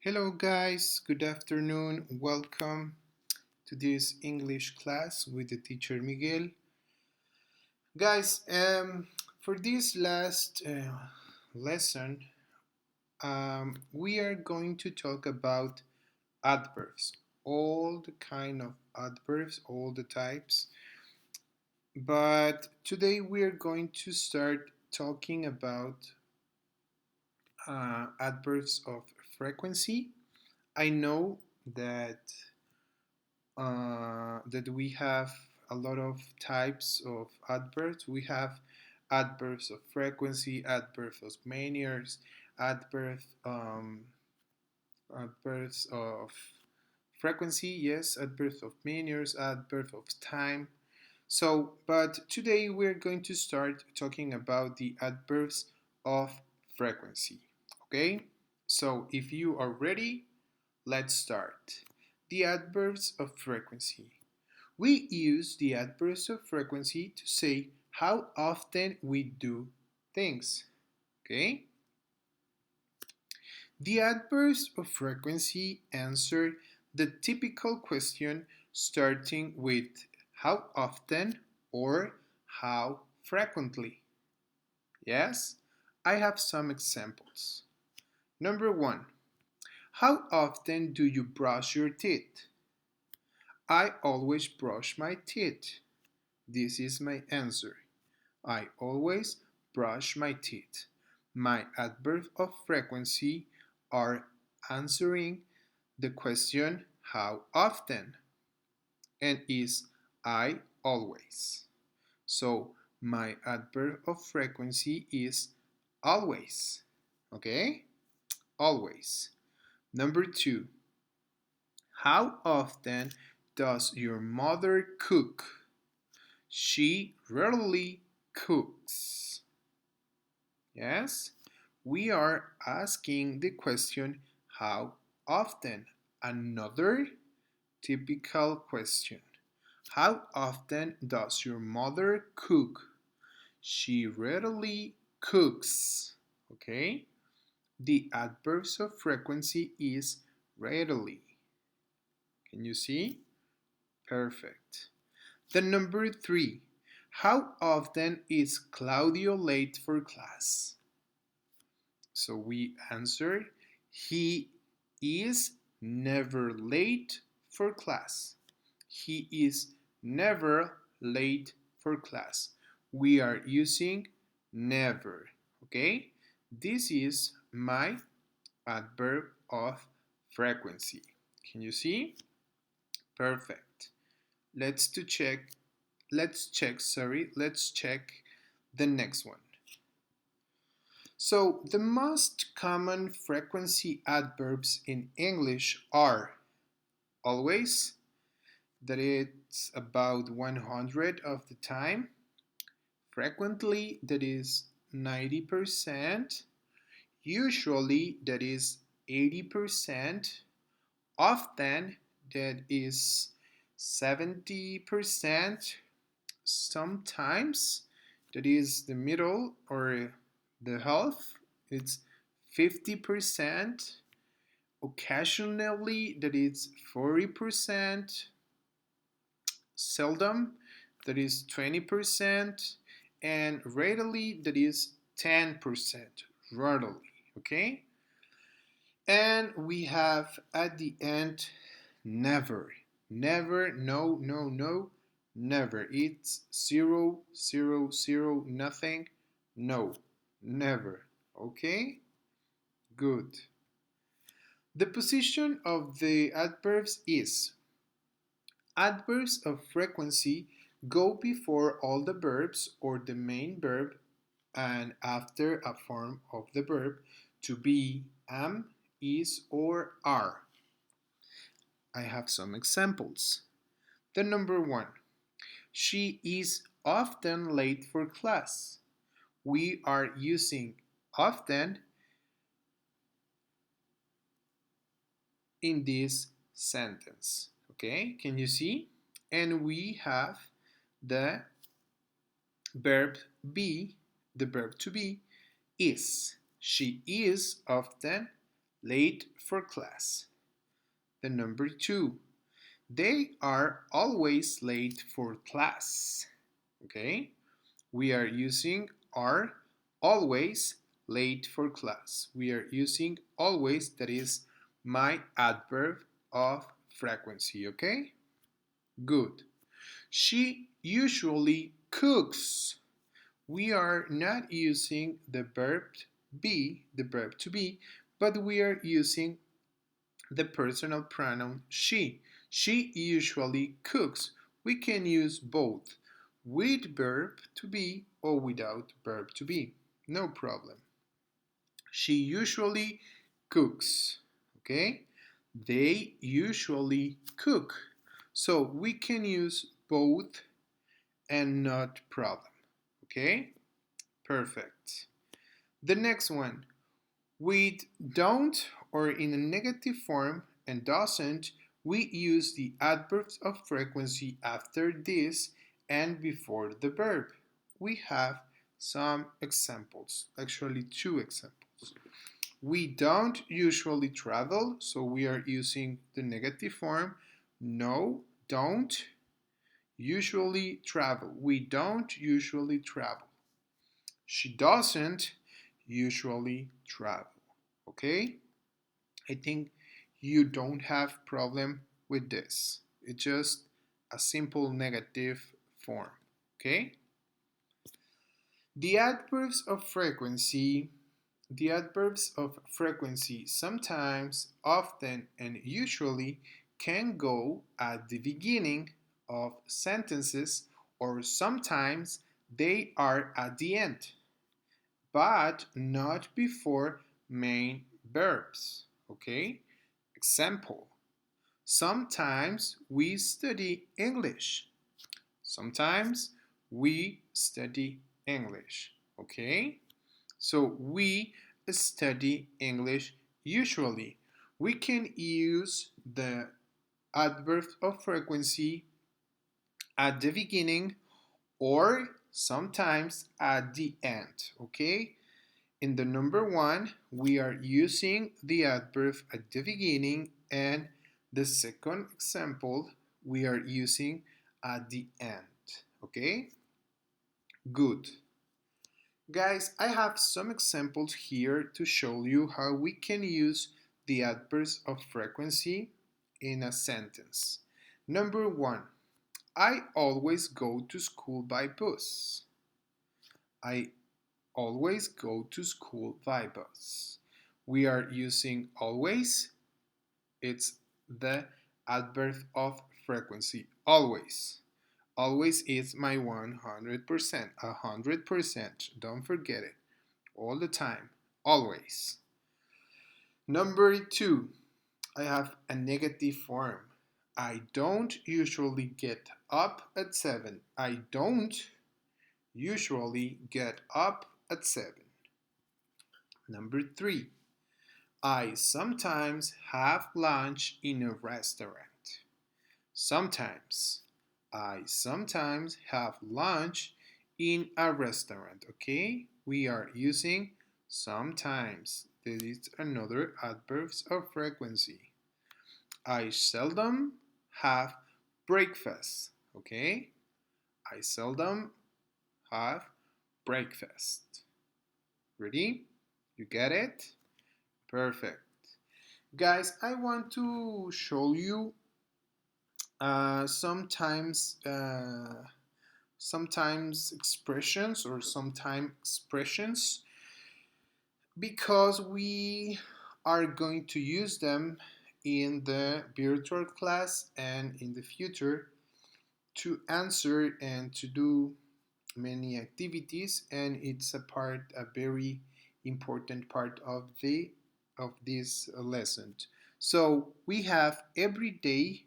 Hello guys, good afternoon. Welcome to this English class with the teacher Miguel. Guys, for this last lesson, we are going to talk about adverbs, all the kind of adverbs, all the types. But today we are going to start talking about adverbs of frequency. I know that that we have a lot of types of adverbs. We have adverbs of frequency, adverbs of manners, adverbs adverbs of frequency, yes, adverbs of manners, adverbs of time. But today we're going to start talking about the adverbs of frequency. Okay? So if you are ready, let's start. The adverbs of frequency. We use the adverbs of frequency to say how often we do things. Okay? The adverbs of frequency answer the typical question starting with how often or how frequently. Yes? I have some examples. Number one, how often do you brush your teeth? I always brush my teeth. This is my answer. I always brush my teeth. My adverbs of frequency are answering the question how often and is I always. So my adverb of frequency is always. Okay? Always. Number two, how often does your mother cook? She rarely cooks. Yes? We are asking the question how often? Another typical question. How often does your mother cook? She rarely cooks. Okay? The adverbs of frequency is rarely. Can you see? Perfect. The number three. How often is Claudio late for class? So we answer, he is never late for class. He is never late for class. We are using never. Okay? This is my adverb of frequency. Can you see? Perfect. Let's check the next one. So the most common frequency adverbs in English are always, that it's about 100 of the time, frequently, that is 90%, usually, that is 80%, often, that is 70%, sometimes, that is the middle or the half, it's 50%, occasionally, that is 40%, seldom, that is 20%, and rarely, that is 10%, rarely, okay? And we have at the end, never, never, no, no, no, never. It's zero, zero, zero, nothing, no, never, okay? Good. The position of the adverbs is adverbs of frequency go before all the verbs or the main verb and after a form of the verb to be, am, is, or are. I have some examples. The number one, she is often late for class. We are using often in this sentence. Okay, can you see? And we have the verb be, the verb to be is. She is often late for class. The number 2, they are always late for class. Okay? We are using are always late for class. We are using always, that is my adverb of frequency. Okay? Good. She usually cooks. We are not using the verb to be, but we are using the personal pronoun she. She usually cooks. We can use both with verb to be or without verb to be. No problem. She usually cooks. Okay? They usually cook. So we can use both and not problem. Okay? Perfect. The next one, with don't or in a negative form and doesn't, we use the adverbs of frequency after this and before the verb. We have some examples, actually 2 examples. We don't usually travel, so we are using the negative form. No, don't usually travel. We don't usually travel. She doesn't usually travel. Okay? I think you don't have problem with this. It's just a simple negative form. Okay? The adverbs of frequency, sometimes, often, and usually can go at the beginning of sentences, or sometimes they are at the end, but not before main verbs. Okay? Example, sometimes we study English. Sometimes we study English. Okay? So we study English usually. We can use the adverb of frequency at the beginning or sometimes at the end. Okay? In the number 1, we are using the adverb at the beginning, and the second example, we are using at the end. Okay? Good. Guys, I have some examples here to show you how we can use the adverbs of frequency in a sentence. Number 1, I always go to school by bus. I always go to school by bus. We are using always. It's the adverb of frequency. Always. Always is my 100%. 100%. Don't forget it. All the time. Always. Number 2. I have a negative form. I don't usually get up at 7. I don't usually get up at 7. Number 3. I sometimes have lunch in a restaurant. Sometimes. I sometimes have lunch in a restaurant. Okay? We are using sometimes. This is another adverb of frequency. I seldom have breakfast. Okay? I seldom have breakfast. Ready? You get it? Perfect. Guys, I want to show you sometimes expressions or sometime expressions, because we are going to use them in the virtual class and in the future to answer and to do many activities, and it's a very important part of this lesson. So we have every day.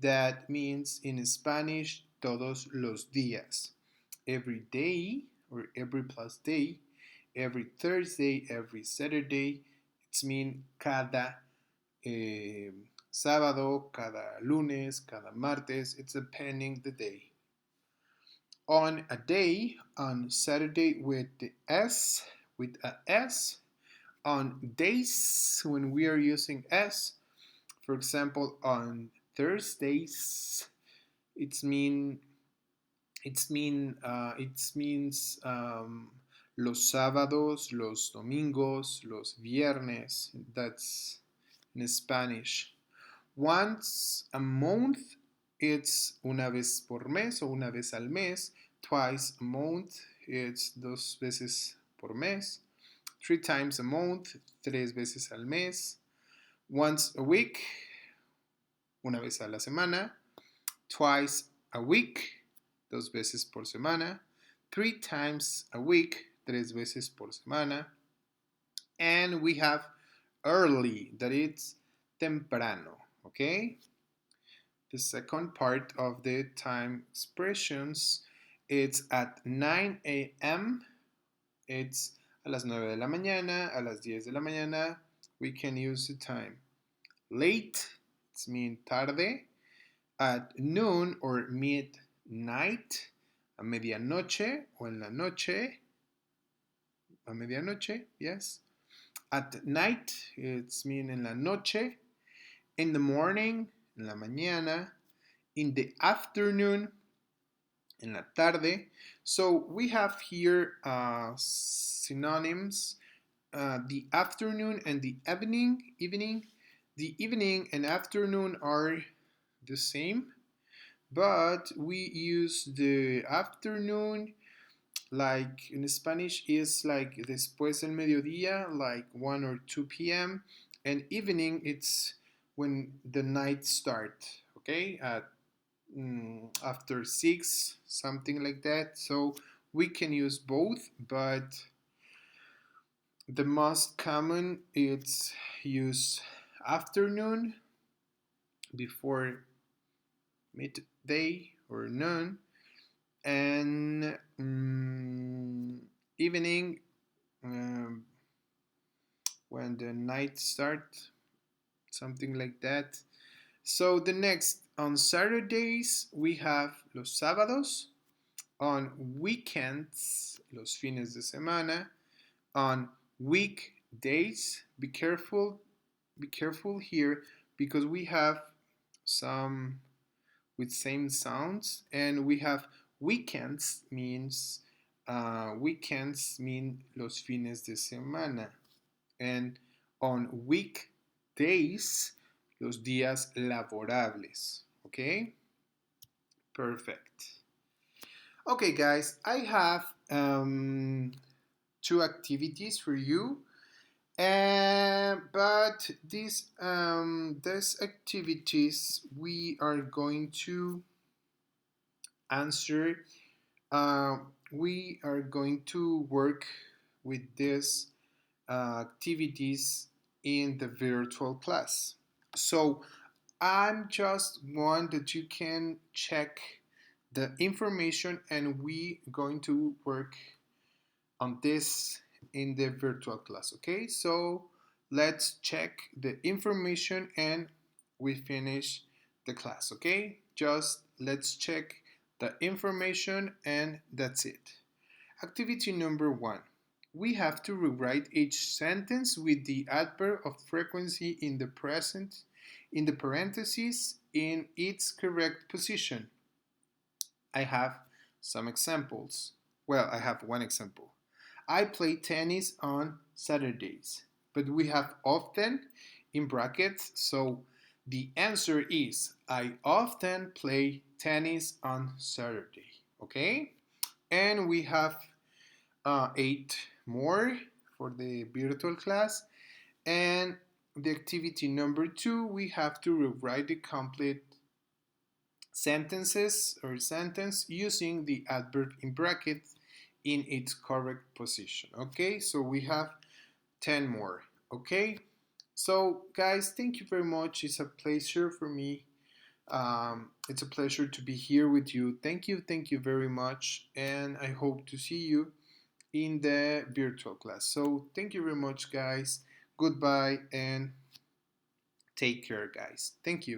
That means in Spanish, todos los días. Every day or every plus day, every Thursday, every Saturday. It's mean cada sábado, cada lunes, cada martes. It's depending the day. On a day, on Saturday with a S, On days when we are using s, for example, on Thursdays, it's mean it means los sábados, los domingos, los viernes. That's in Spanish. Once a month, it's una vez por mes o una vez al mes. Twice a month, it's dos veces por mes. 3 times a month, tres veces al mes. Once a week, una vez a la semana. Twice a week, dos veces por semana. 3 times a week, tres veces por semana. And we have early, that it's temprano, okay? The second part of the time expressions, it's at 9 a.m. It's a las 9 de la mañana, a las 10 de la mañana. We can use the time. Late, it's mean tarde. At noon or midnight, a medianoche o en la noche, a medianoche, yes. At night, it's mean en la noche. In the morning, en la mañana. In the afternoon, en la tarde. So we have here synonyms. The afternoon and the evening. The evening and afternoon are the same, but we use the afternoon like in Spanish is like después del mediodía, like 1 or 2 p.m. and evening it's when the night start, okay, at after 6, something like that. So we can use both, but the most common it's use afternoon before midday or noon, and evening when the night starts, something like that. So the next, on Saturdays we have los sábados. On weekends, los fines de semana. On weekdays, be careful here because we have some with same sounds, and we have weekends means weekends mean los fines de semana, and on weekdays los días laborables. Okay, perfect. Okay, guys, I have 2 activities for you. But these activities we are going to answer. We are going to work with these activities in the virtual class. So I'm just one that you can check the information, and we going to work on this in the virtual class. Okay, so let's check the information and we finish the class. Okay, just let's check the information and that's it. Activity number 1. We have to rewrite each sentence with the adverb of frequency in the present in the parentheses in its correct position. I have some examples. Well, I have one example. I play tennis on Saturdays, but we have often in brackets, so the answer is I often play tennis on Saturday, okay? And we have 8 more for the virtual class. And the activity number 2, we have to rewrite the complete sentences or sentence using the adverb in brackets in its correct position. Okay, so we have 10 more. Okay, so guys, thank you very much. It's a pleasure for me. It's a pleasure to be here with you. Thank you very much, and I hope to see you in the virtual class. So thank you very much, guys. Goodbye and take care, guys. Thank you.